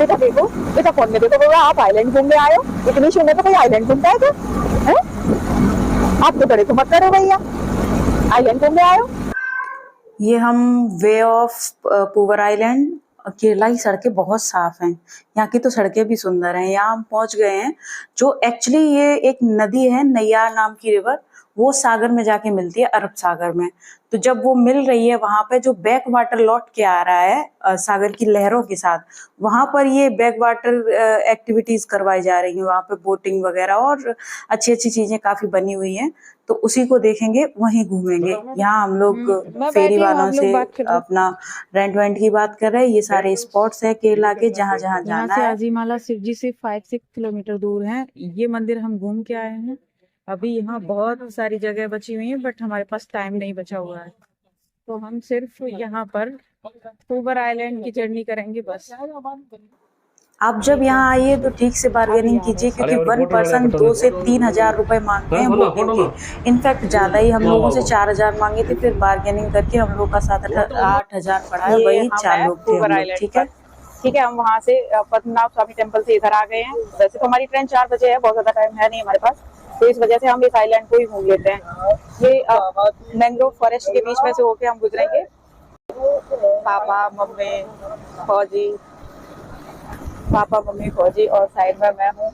बेटा देखो, बेटा फोन में देखो, बोला आप आइलैंड घूमने आए हो, इतनी शून्य तो कोई आइलैंड घूमता है क्या? आप तो बड़े तो मत करो भैया, आइलैंड घूमने आए हो। ये हम way of poor island, Kerala की सड़कें बहुत साफ हैं, यहाँ की तो सड़कें भी सुंदर हैं। यहाँ हम पहुंच गए हैं, जो एक्चुअली ये एक नदी है, नैयार नाम की रिवर, वो सागर में जाके मिलती है, अरब सागर में। तो जब वो मिल रही है, वहां पे जो बैक वाटर लौट के आ रहा है सागर की लहरों के साथ, वहां पर ये बैक वाटर एक्टिविटीज करवाई जा रही हैं। वहां पे बोटिंग वगैरह और अच्छी अच्छी चीजें काफी बनी हुई हैं, तो उसी को देखेंगे, वहीं घूमेंगे। यहाँ हम लोग फेरी वालों से अपना रेंट वेंट की बात कर रहे हैं। ये सारे स्पॉट्स है केरला के, जहाँ जहाँ जाना है। आजीमाला शिव जी से 5-6 किलोमीटर दूर है। ये मंदिर हम घूम के आए हैं। अभी यहाँ बहुत सारी जगह बची हुई है, बट हमारे पास टाइम नहीं बचा हुआ है, तो हम सिर्फ यहाँ पर पूवर आइलैंड की जर्नी करेंगे बस। आप जब यहाँ आइए तो ठीक से बार्गेनिंग कीजिए, क्योंकि 1 पर्सन 2 से 3 हजार रुपए मांगते हैं बोटिंग की। इनफैक्ट ज्यादा ही, हम लोगों से 4 हजार मांगे थे, फिर बार्गेनिंग करके हम लोग का 7-8 हजार पड़ा है। वही 4 लोग थे हम लोग। ठीक है, ठीक है। हम वहाँ से पद्मनाभ स्वामी टेम्पल से इधर आ गए हैं। वैसे तो हमारी ट्रेन 4 बजे है, बहुत ज्यादा टाइम है नहीं हमारे पास, तो इस वजह से हम इस आइलैंड को ही घूम लेते हैं। ये मैंग्रोव फॉरेस्ट के बीच में से होके हम गुजरेंगे। पापा मम्मी फौजी और साइड में मैं हूँ।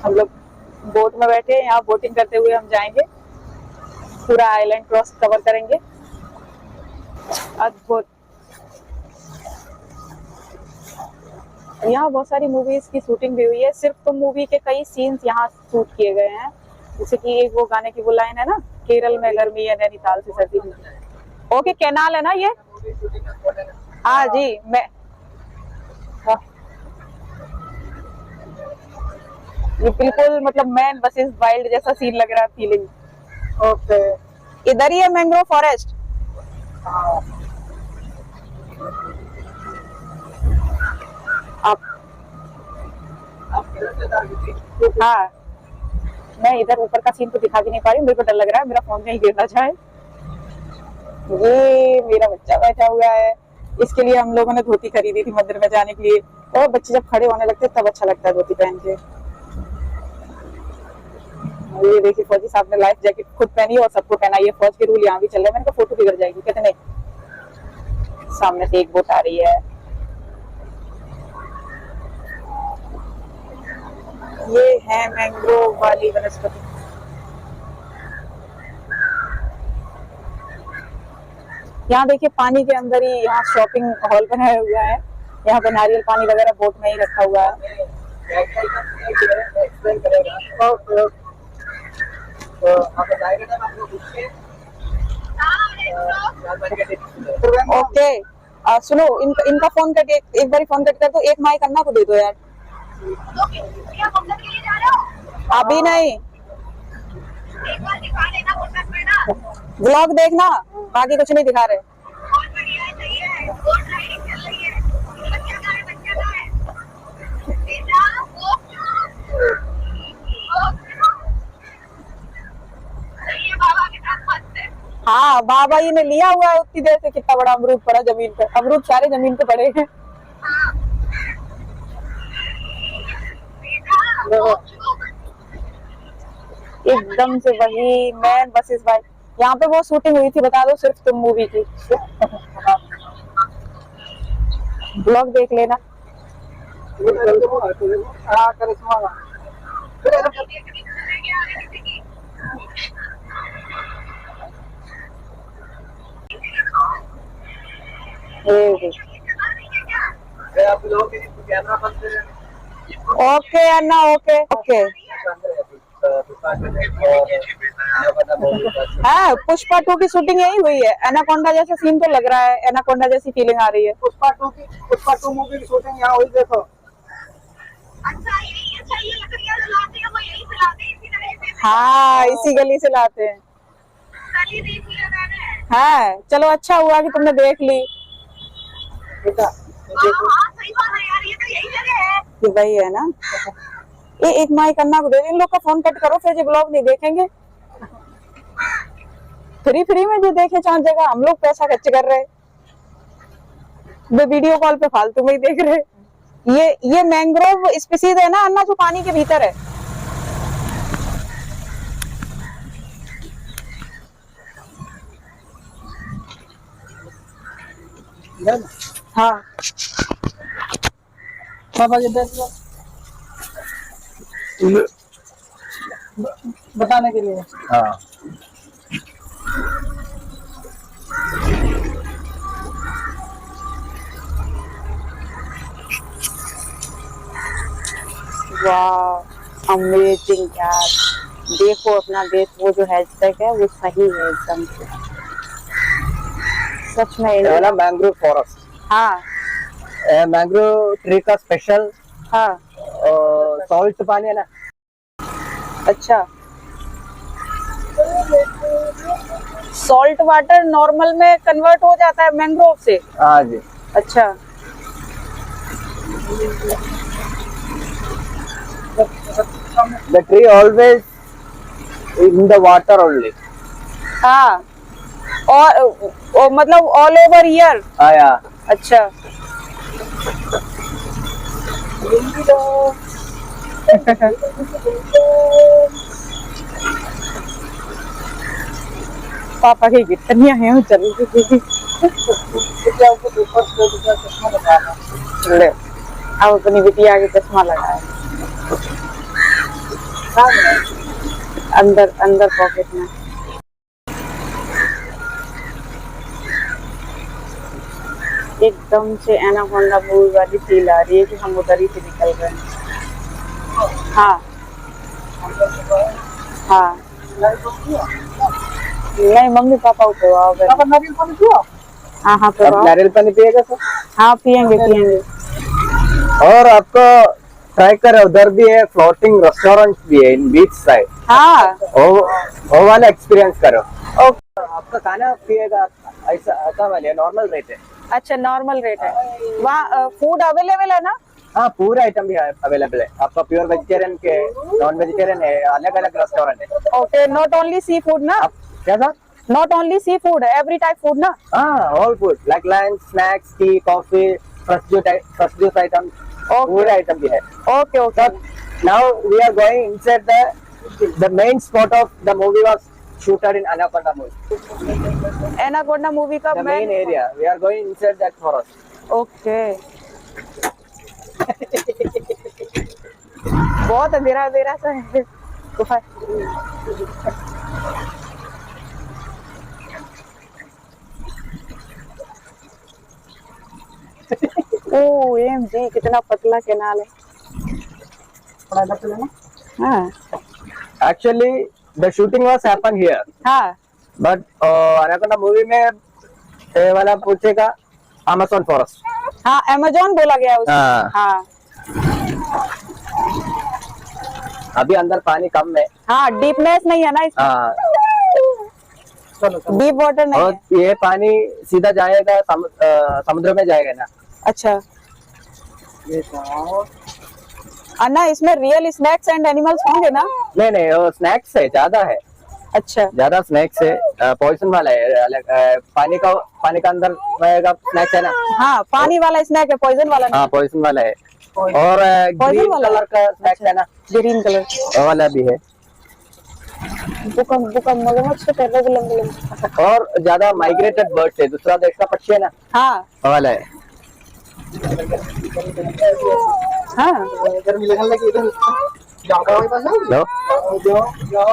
हम लोग बोट में बैठे हैं, यहाँ बोटिंग करते हुए हम जाएंगे, पूरा आइलैंड क्रॉस कवर करेंगे। अद्भुत। यहाँ बहुत सारी मूवीज की शूटिंग भी हुई है। सिर्फ तो मूवी के कई सीन्स यहाँ शूट किए गए हैं, जैसे कि एक वो गाने की वो लाइन है ना, केरल में गर्मी है, नैनीताल से सर्दी। ओके, कैनाल है ना ये? हाँ जी, मैं ये बिल्कुल मतलब मैन वर्सेस वाइल्ड जैसा सीन लग रहा है, फीलिंग। ओके, इधर ही है मैंग्रोव फॉरेस्ट। हाँ, मैं इधर ऊपर का सीन तो दिखा भी नहीं पा रही, मेरे को डर लग रहा है मेरा फोन कहीं गिर ना जाए। ये मेरा बच्चा बैठा हुआ है, इसके लिए हम लोगों ने धोती खरीदी थी मंदिर में जाने के लिए। और बच्चे जब खड़े होने लगते तब अच्छा लगता है धोती पहन के। ये देखिए, फौजी साहब ने लाइफ जैकेट खुद पहनी और सबको पहनाई है। फौज के रूल यहाँ भी चल रहे हैं। मैंने कहा फोटो बिगड़ जाएगी, कहते नहीं। सामने से एक बोट आ रही है। ये है मैंग्रोव वाली वनस्पति। यहाँ देखिए, पानी के अंदर ही यहाँ शॉपिंग हॉल बनाया हुआ है। यहाँ पे नारियल पानी वगैरह बोट में ही रखा हुआ है। ओके, सुनो, इनका फोन करके एक बार फोन कट कर दो। एक माइक अन्ना को दे दो यार। अभी नहीं, व्लॉग देखना, बाकी कुछ नहीं दिखा रहे। हाँ, बाबा जी ने लिया हुआ है उतनी देर से। कितना बड़ा अमरूद पड़ा जमीन पे, अमरूद सारे जमीन पे पड़े हैं। एकदम से वही मैन वर्सेस वाइल्ड। यहाँ पे वो शूटिंग हुई थी, बता दो, सिर्फ तुम मूवी की। ब्लॉग देख लेना। ओके अन्ना, ओके ओके। हाँ, पुष्पा 2 की शूटिंग यही हुई है। एनाकोंडा जैसा सीन तो लग रहा है, एनाकोंडा जैसी फीलिंग आ रही है। पुष्पा 2 मूवी की शूटिंग यहाँ हुई, देखो। हाँ, इसी गली से लाते हैं। हाँ, चलो अच्छा हुआ कि तुमने देख ली। ये वही है ना। ये एक माइक अन्ना को दे, इन लोग का फोन कट करो, फिर ये ब्लॉग नहीं देखेंगे। फ्री में जो देखे 4 जगह, हम लोग पैसा खर्च कर रहे। वे वीडियो कॉल पे फालतू में ही देख रहे। ये मैंग्रोव स्पीसीज है ना अन्ना, जो पानी के भीतर है। हाँ पापा के बताने के लिए। हाँ वाह अमेजिंग यार, देखो अपना देश, वो जो हैशटैग है वो सही है एकदम से, सच में। ये वाला मैंग्रोव फॉरेस्ट, हाँ मैंग्रोव ट्री का स्पेशल हाँ सॉल्ट पानी है ना। अच्छा, सॉल्ट वाटर नॉर्मल में कन्वर्ट हो जाता है मैंग्रोव से। हाँ जी। अच्छा The tree always in the water only. हाँ, और मतलब ऑल ओवर ईयर। हाँ या। अच्छा पापा की गिट्टियां हैं चल रही। ले अब अपनी बिटिया के चश्मा लगाया अंदर अंदर पॉकेट में। एकदम से एनाकोंडा मूवी वाली फील आ रही है कि हम उधर ही से निकल रहे हैं। हाँ हाँ नहीं, मम्मी पापा को आओ। हाँ हाँ आप नारियल पानी पिएगा सर? हाँ पियेंगे पियेंगे। और आपको ट्राई करो, उधर भी है फ्लोटिंग रेस्टोरेंट भी है इन बीच साइड। हाँ वो वाला एक्सपीरियंस करो। आपका खाना पिएगा ऐसा वाले नॉर्मल रेट है। अच्छा नॉर्मल रेट है वहाँ। फूड अवेलेबल है ना? हाँ पूरा आइटम भी अवेलेबल है आपका, प्योर वेजिटेरियन के नॉन वेजिटेरियन है, अलग अलग रेस्टोरेंट है। Okay, not only seafood ना? क्या sir? Not only seafood, every type food ना? हाँ all food like lunch, snacks, tea, coffee, fresh juice item, पूरा आइटम भी है। Okay okay. Now we are going inside the main spot of the movie was shooted in Anaconda movie. Anaconda movie का The main area. We are going inside that forest. Okay. बहुत अंधेरा अंधेरा सा है गुफा। ओ MG कितना पतला canal है। हाँ Actually, the shooting was happened here. हाँ But Anaconda movie में ये वाला पूछेगा Amazon forest. हाँ अमेज़न बोला गया उसको। हाँ। हाँ अभी अंदर पानी कम है। हाँ डीपनेस नहीं है ना इसमें। हाँ। डीप वाटर नहीं और है। ये पानी सीधा जाएगा समुद्र में जाएगा ना। अच्छा अन्ना, इसमें रियल स्नैक्स एंड एनिमल्स होंगे ना? नहीं नहीं, वो स्नैक्स है, ज्यादा है। अच्छा ज्यादा स्नैक्स है, पॉइजन वाला है अलग। पानी का अंदर रहेगा स्नैक्स है ना। हाँ पानी वाला स्नैक है, पॉइजन वाला नहीं। हाँ पॉइजन वाला है। और ग्रीन वाला कलर का स्नैक्स है ना, ग्रीन कलर वो वाला भी है। बुकम बुकम मगरमच्छ तो कर रहे। और ज्यादा माइग्रेटेड बर्ड्स है, दूसरा देश का पक्षी है ना, हाँ वो वाला है। हाँ लो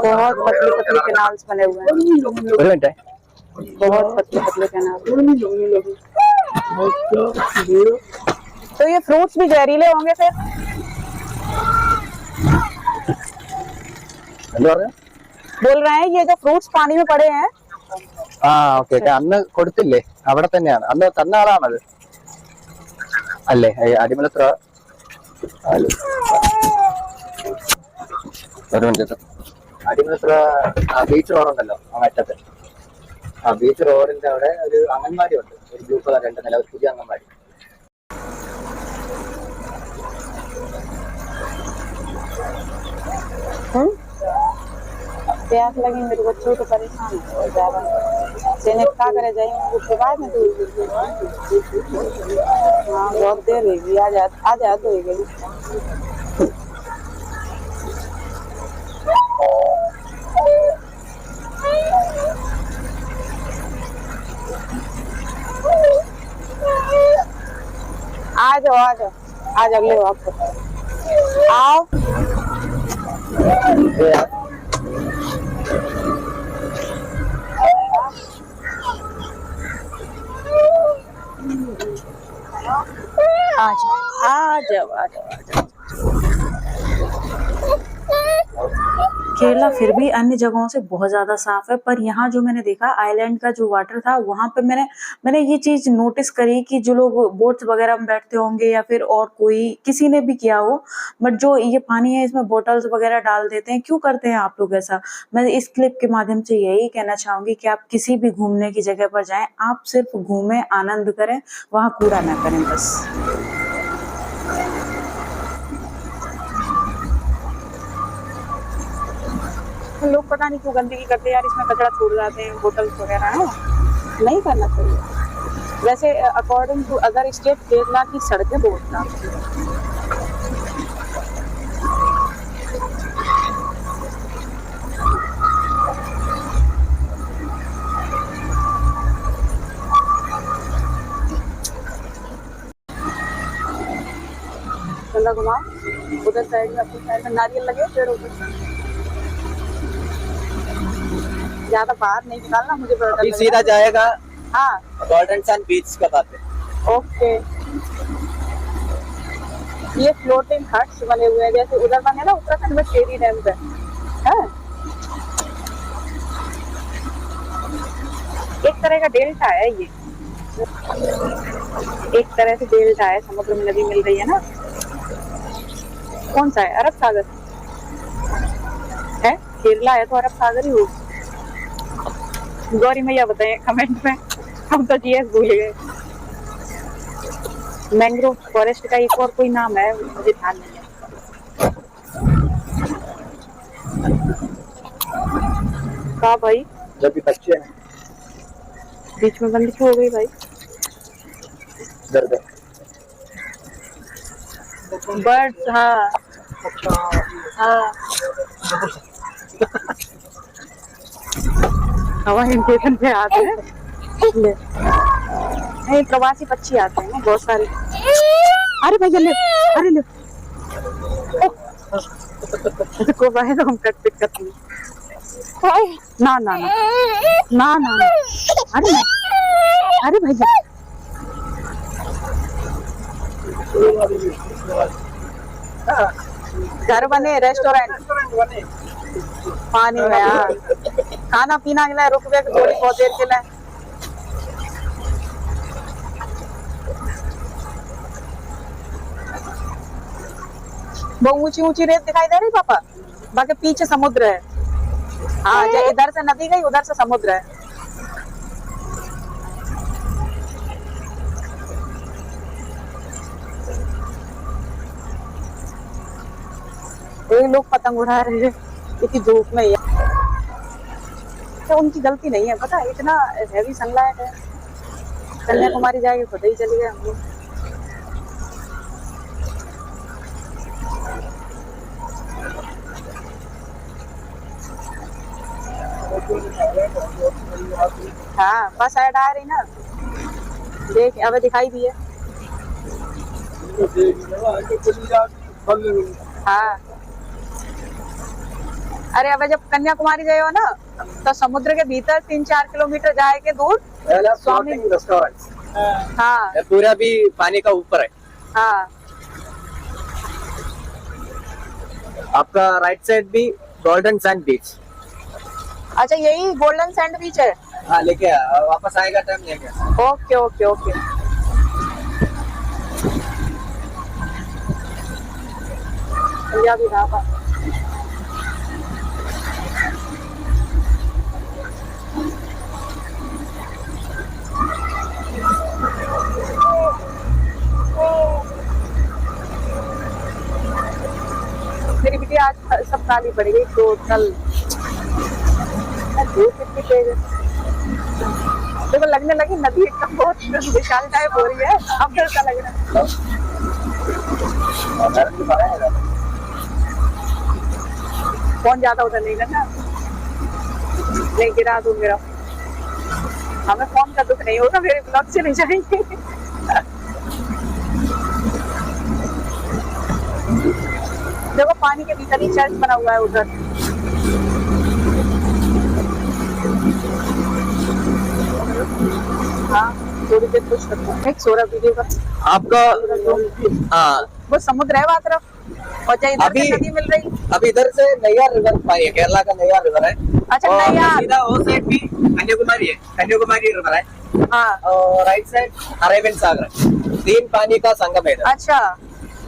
बहुत पतले पतले कैनाल्स बने हुए हैं। एक मिनट है। बहुत पतले पतले कैनाल। तो ये फ्रूट्स भी जहरीले होंगे फिर? बोल रहे हैं ये जो फ्रूट्स पानी में पड़े हैं। ഓക്കെ അന്ന് കൊടുത്തില്ലേ, അവിടെ തന്നെയാണ് അന്ന് തന്ന ആളാണത് അല്ലേ? അടിമലത്ര ഒരു മിനിറ്റ്, അടിമലത്ര ബീച്ച് റോഡുണ്ടല്ലോ മറ്റത്ത്, ആ ബീച്ച് റോഡിന്റെ അവിടെ ഒരു അംഗൻവാടി ഉണ്ട്, ഒരു ബ്ലൂ കളർ 2 നില, ഒരു പുതിയ അംഗൻവാടി. प्यास लगी मेरे बच्चों तो परेशान हो ज्यादा। तेने क्या करे जाएंगे उसके बाद में तो हाँ बहुत देर होगी आ जा तो हो गई आ जाओ आज अगले वक्त आओ आ जाओ केरला फिर भी अन्य जगहों से बहुत ज्यादा साफ है, पर यहाँ जो मैंने देखा आइलैंड का जो वाटर था वहां पे मैंने ये चीज नोटिस करी कि जो लोग बोट्स वगैरह में बैठते होंगे या फिर और कोई किसी ने भी किया हो, बट जो ये पानी है इसमें बोटल्स वगैरह डाल देते हैं। क्यों करते हैं आप लोग ऐसा? मैं इस क्लिप के माध्यम से यही कहना चाहूंगी कि आप किसी भी घूमने की जगह पर जाएं, आप सिर्फ घूमें, आनंद करें, वहां कूड़ा ना करें बस। लोग पता नहीं क्यों गंदगी करते हैं यार, इसमें कचरा छोड़ जाते हैं बोतल्स वगैरह है, नहीं करना चाहिए। वैसे according to other state Kerala की सड़कें बहुत साफ हैं। चला घुमाओ उधर साइड में, अपनी साइड में नारियल लगे पेड़ उधर ज्यादा बाहर नहीं निकालना, मुझे बड़ा डर अभी लग सीधा रहा है। जाएगा हाँ गोल्डन सैंड बीच का बात है। ओके ये फ्लोटिंग हट्स बने हुए हैं जैसे उधर बने ना उत्तराखंड में टेरी डैम पे है, एक तरह का डेल्टा है ये, एक तरह से डेल्टा है, समुद्र में नदी मिल रही है ना। कौन सा है? अरब सागर है, केरला है तो अरब सागर ही होगा। गौरी मैया बताएं कमेंट में, हम तो जीएस भूल गए। मैंग्रोव फॉरेस्ट का एक और कोई नाम है, मुझे ध्यान नहीं है। कहा भाई जब भी बच्चे हैं बीच में बंद क्यों हो गई भाई? दर्द बर्ड्स हाँ हाँ हवा स्टेशन पे आते हैं ले। नहीं प्रवासी पक्षी आते हैं ना बहुत सारे। अरे भैया ले, अरे ले को भाई तो हम कट पिक करते हैं। ना ना ना ना ना ना अरे नहीं, अरे भैया घर बने रेस्टोरेंट पानी में हाँ, खाना पीना के लिए रुक गए थोड़ी बहुत देर के लिए। वो ऊंची ऊंची रेत दिखाई दे रही पापा, बाकी पीछे समुद्र है। हाँ इधर से नदी गई उधर से समुद्र है। ये लोग पतंग उड़ा रहे हैं इतनी धूप में, तो उनकी गलती नहीं है, पता है इतना हैवी सनलाइट है। कन्याकुमारी जाएंगे पता ही चल गया हम लोग। हाँ बस ऐड आ रही ना, देख अब दिखाई भी है। हाँ अरे अब जब कन्याकुमारी गए हो ना तो समुद्र के भीतर 3-4 किलोमीटर जाए के दूर स्वामी रेस्टोरेंट हाँ पूरा भी पानी का ऊपर है। हाँ आपका राइट साइड भी गोल्डन सैंड बीच। अच्छा यही गोल्डन सैंड बीच है। हाँ लेके वापस आएगा टाइम लेके। Okay okay okay Punjabi dhaba. मेरी बेटी आज सब काली पड़ गई टोटल। धूप कितनी तेज है। देखो लगने लगी नदी एकदम बहुत विशाल टाइप हो रही है, अब डर सा लग रहा है। फोन ज्यादा उधर नहीं करना, नहीं गिरा दूंगा। हमें फोन का दुख नहीं होगा, मेरे ब्लॉग चले जाएंगे। देखो पानी के भीतर ही चर्च बना हुआ है उधर। हाँ थोड़ी देर कुछ करते हैं, एक सोरा वीडियो का आपको हाँ वो समुद्र है वहाँ तरफ, और चाहे इधर से नदी मिल रही। अभी इधर से नैयार रिवर पाई है, केरला का नैयार रिवर है। अच्छा और नैयार। सीधा वो साइड भी कन्याकुमारी है, कन्याकुमारी रिवर है। हाँ और राइट साइड अरेबियन सागर है, 3 पानी का संगम है इधर। अच्छा,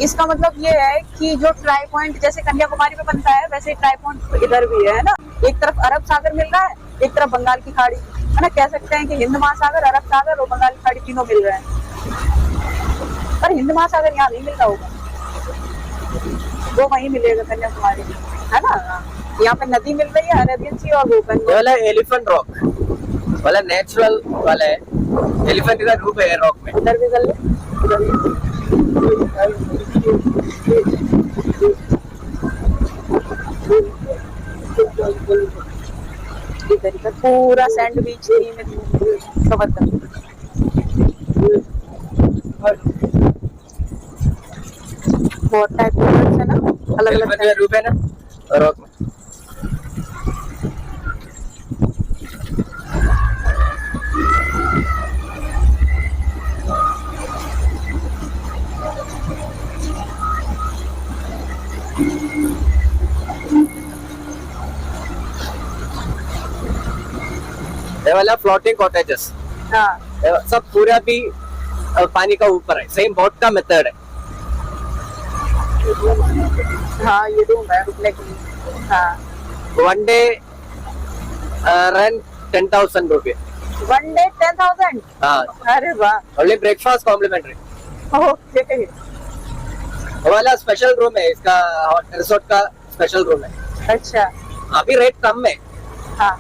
इसका मतलब ये है कि जो ट्राई पॉइंट जैसे कन्याकुमारी में बनता है वैसे ट्राई पॉइंट इधर भी है ना। एक तरफ अरब सागर मिल रहा है, एक तरफ बंगाल की खाड़ी है ना। कह सकते हैं कि हिंद महासागर, अरब सागर और बंगाल की खाड़ी तीनों मिल रहे हैं। पर हिंद महासागर यहाँ नहीं मिल रहा होगा, वो वहीं मिलेगा कन्याकुमारी में, है ना। यहाँ पे नदी मिल रही है अरेबियन सी और वो ये वाला एलिफेंट रॉक वाला नेचुरल वाला है, एलिफेंट का रूप है रॉक में। उधर भी कर ले, उधर भी। इधर इधर पूरा सैंड बीच में कवर कर। बहुत टाइप के है ना, अलग अलग एलिफेंट का रूप है ना रॉक में। ये वाला फ्लोटिंग कॉटेजेस हाँ सब पूरा भी पानी का ऊपर है, सेम बोट का मेथड है। हाँ ये रूम है रुकने के लिए। हाँ 1 डे रेंट 10,000 रुपये। 1 डे 10,000। हाँ अरे वाह। Only breakfast complementary. ओके वो वाला स्पेशल रूम है, इसका रिसोर्ट का स्पेशल रूम है। अच्छा अभी रेट कम है, हाँ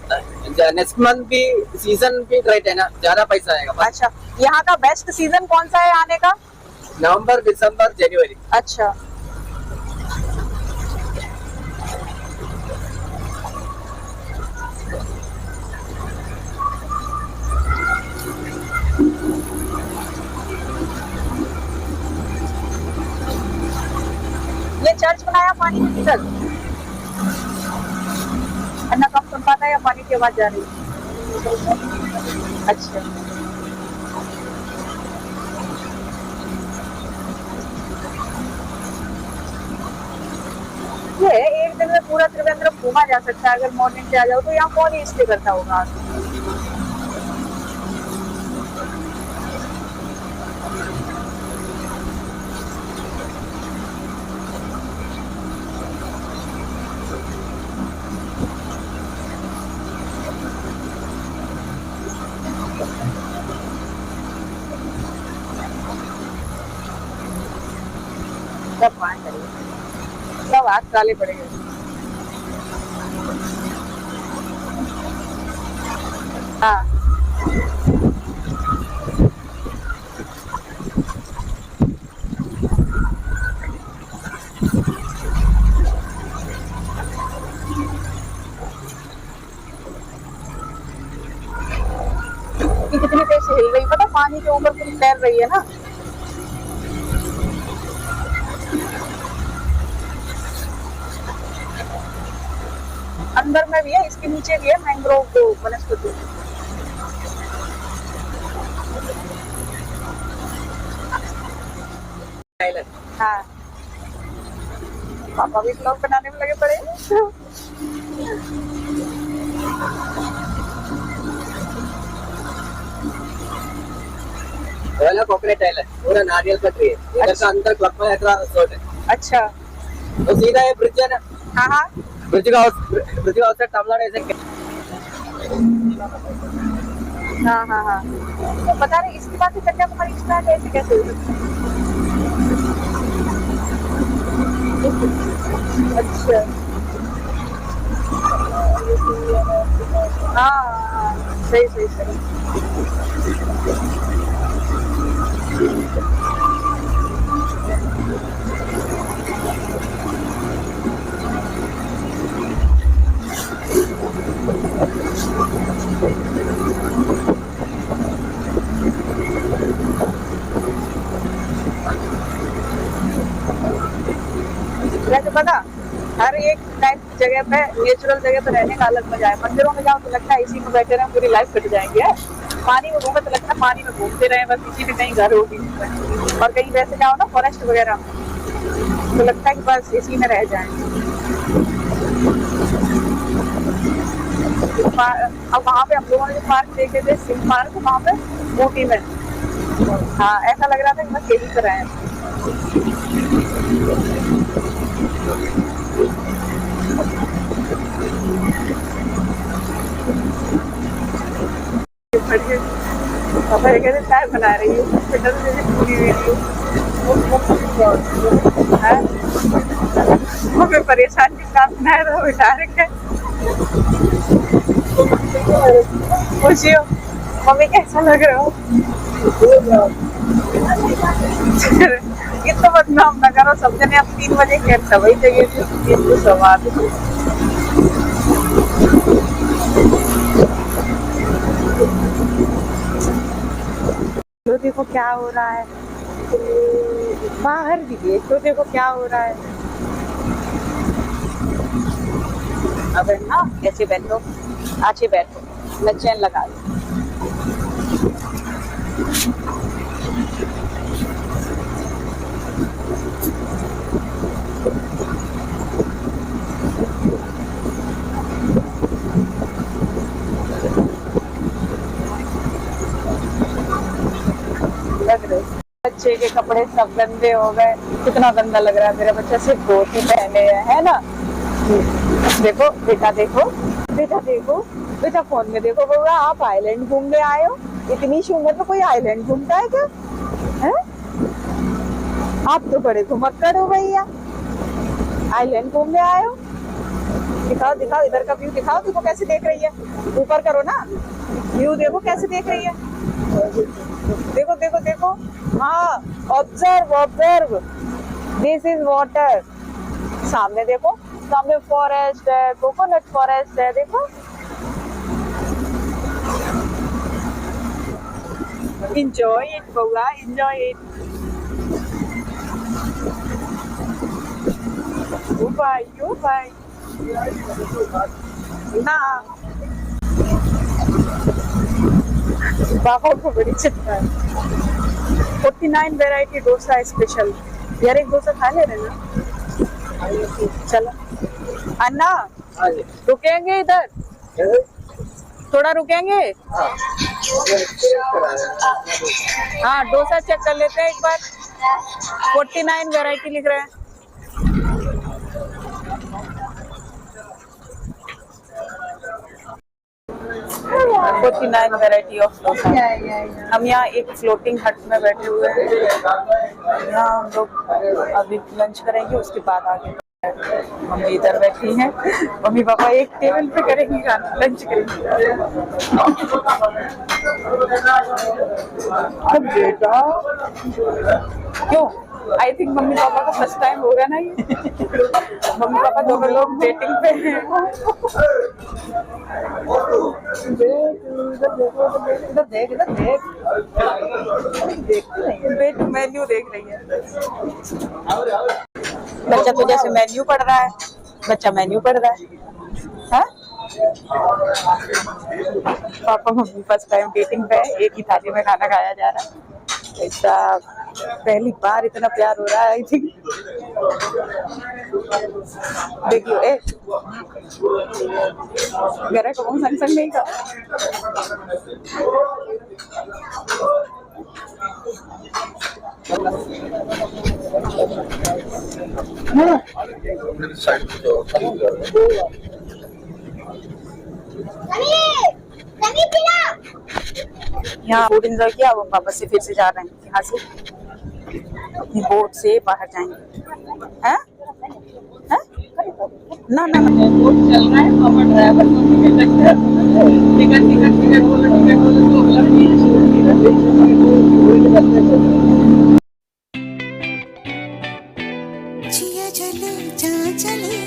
नेक्स्ट मंथ भी सीजन भी रेट है ना, ज्यादा पैसा आएगा। अच्छा, यहाँ का बेस्ट सीजन कौन सा है आने का? नवंबर, दिसंबर, जनवरी। अच्छा ये चर्च बनाया पानी के भीतर, अन्ना कम सुन पाता है या पानी की आवाज जा रही है? अच्छा ये एक दिन में पूरा त्रिवेंद्रम घूमा जा सकता है अगर मॉर्निंग से आ जाओ तो। यहाँ कौन ही स्टे करता होगा? सब मान करिए, सब हाथ काले पड़े गए। हाँ ये कितनी देर से हिल रही, पता पानी के ऊपर कुछ तैर रही है ना। अंदर में भी है, इसके नीचे भी है मैंग्रोव को वनस्पति। हाँ पापा भी ब्लॉग बनाने में लगे पड़े। वाला कोकोनट आइलैंड पूरा नारियल का ट्री है। इधर का अंदर क्लब में रिसोर्ट है। अच्छा तो सीधा ये ब्रिज है ना, हाँ हाँ ब्रिज का से तमिलनाडु ऐसे। हाँ हाँ हाँ तो पता नहीं इसके बाद कन्याकुमारी स्टार्ट है, ऐसे कैसे हो सकता है? अच्छा हाँ सही सही सही। वैसे पता, हर एक टाइप की जगह पे, नेचुरल जगह पे रहने का अलग मजा है। मंदिरों में जाओ तो लगता है इसी में बैठे रहे पूरी लाइफ कट जाएंगे। पानी में घूमे तो लगता है पानी में घूमते रहे, बस इसी में कहीं घर होगी। और कहीं वैसे जाओ ना फॉरेस्ट वगैरह तो लगता है कि बस इसी में रह जाए। अब वहाँ पे हम लोगों ने जो पार्क देखे थे, सिम पार्क, वहाँ पे ऊटी में, हाँ ऐसा लग रहा था कि बस यही पर है। पापा ये कहते चाय बना रही हूँ, बेटा तो मुझे पूरी वीडियो हमें परेशान के साथ बनाया था, बिठा रखे। खुशी हो मम्मी, कैसा लग रहा हो? इतना बदनाम ना करो, सब जने अब 3 बजे खेलता वही जगह थी सवाल। तो देखो क्या हो रहा है, बाहर भी देख तो देखो क्या हो रहा है। अब ना ऐसे बैठो, आगे बैठो, मैं चैन लगा लूं। लग रहे बच्चे के कपड़े सब गंदे हो गए, कितना गंदा लग रहा है। मेरा बच्चा सिर्फ धोती पहने है ना। देखो बेटा, देखो बेटा, देखो बेटा, फोन में देखो। बोला आप आइलैंड घूमने आए हो, इतनी सी उम्र में कोई आइलैंड घूमता है क्या? है आप तो बड़े घुमक्कड़ हो भैया, आइलैंड घूमने आए हो। दिखाओ दिखाओ, इधर का व्यू दिखाओ, देखो कैसे देख रही है। ऊपर करो ना, व्यू देखो कैसे देख रही है। देखो देखो देखो, हाँ observe observe, this is water. सामने देखो, सामने फॉरेस्ट है, कोकोनट फॉरेस्ट है, देखो। एंजॉय इट बउआ, एंजॉय इट। ओ भाई ना, बाबा को बड़ी चिंता है। 49 वैरायटी डोसा स्पेशल। यार एक डोसा खा ले रहे ना, चलो। अन्ना रुकेंगे इधर, थोड़ा रुकेंगे। हाँ डोसा चेक कर लेते हैं एक बार। 49 वैरायटी लिख रहे हैं। Variety of dosa. हम यहाँ एक फ्लोटिंग हट में बैठे हुए हैं। यहाँ हम लोग अभी लंच करेंगे, उसके बाद आगे मम्मी इधर बैठी हैं, मम्मी पापा एक टेबल पे करेंगे खाना, लंच करेंगे। अब बेटा क्यों, आई थिंक मम्मी पापा का फर्स्ट टाइम होगा ना ये। मम्मी पापा दोनों लोग डेटिंग पे हैं। देख इधर देख, देखती नहीं है बेट, मेन्यू देख रही है। बच्चा तो जैसे मेन्यू पढ़ रहा है, बच्चा मेन्यू पढ़ रहा है। हाँ? Papa mummy first time dating पे, एक ही थाली में खाना खाया जा रहा है। ऐसा पहली बार इतना प्यार हो रहा है आई थिंक। देखियो ए गरे को संग संग नहीं का। यहाँ फूड एंजॉय किया, वो वापस से फिर से जा रहे हैं यहाँ से, बोट से बाहर जाएंगे। हैं? हैं? ना ना ना एयरपोर्ट चल रहा है तो हमारा ड्राइवर को ticket ticket ticket ticket ticket बोलो तो मतलब जिया चले जहाँ चले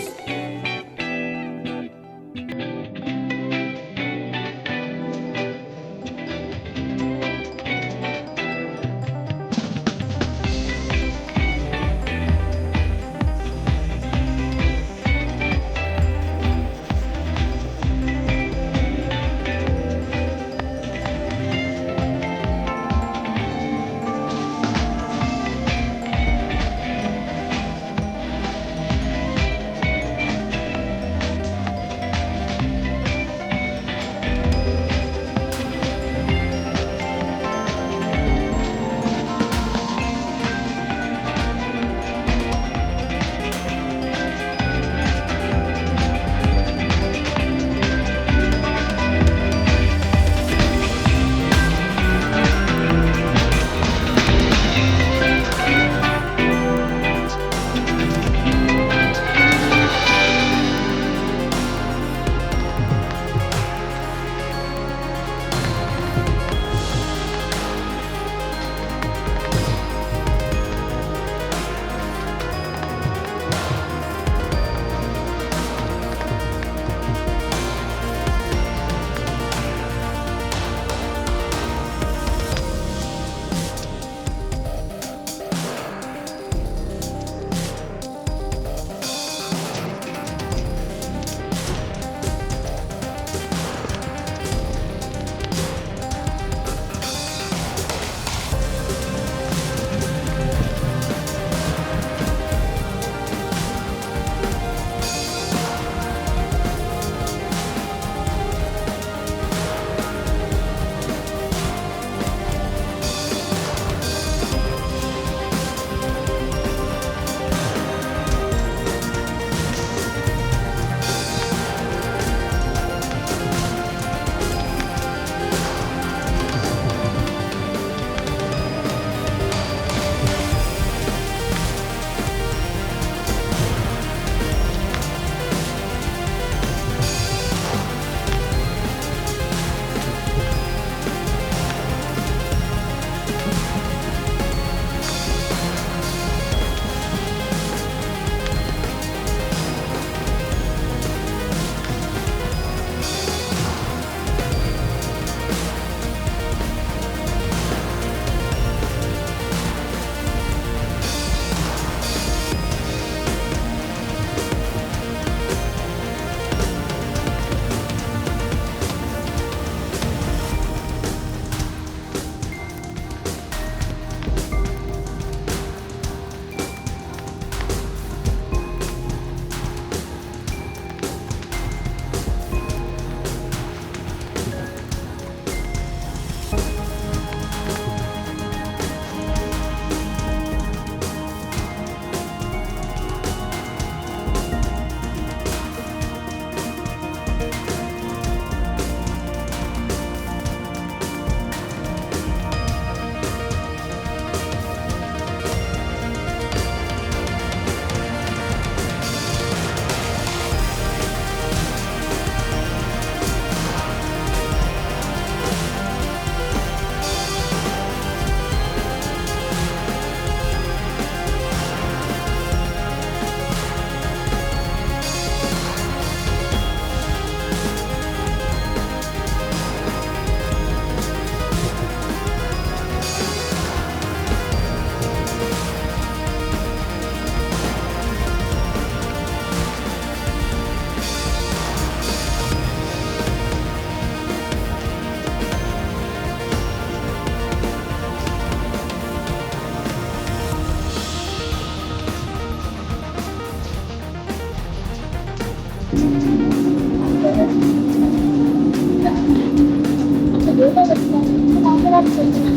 Thank you.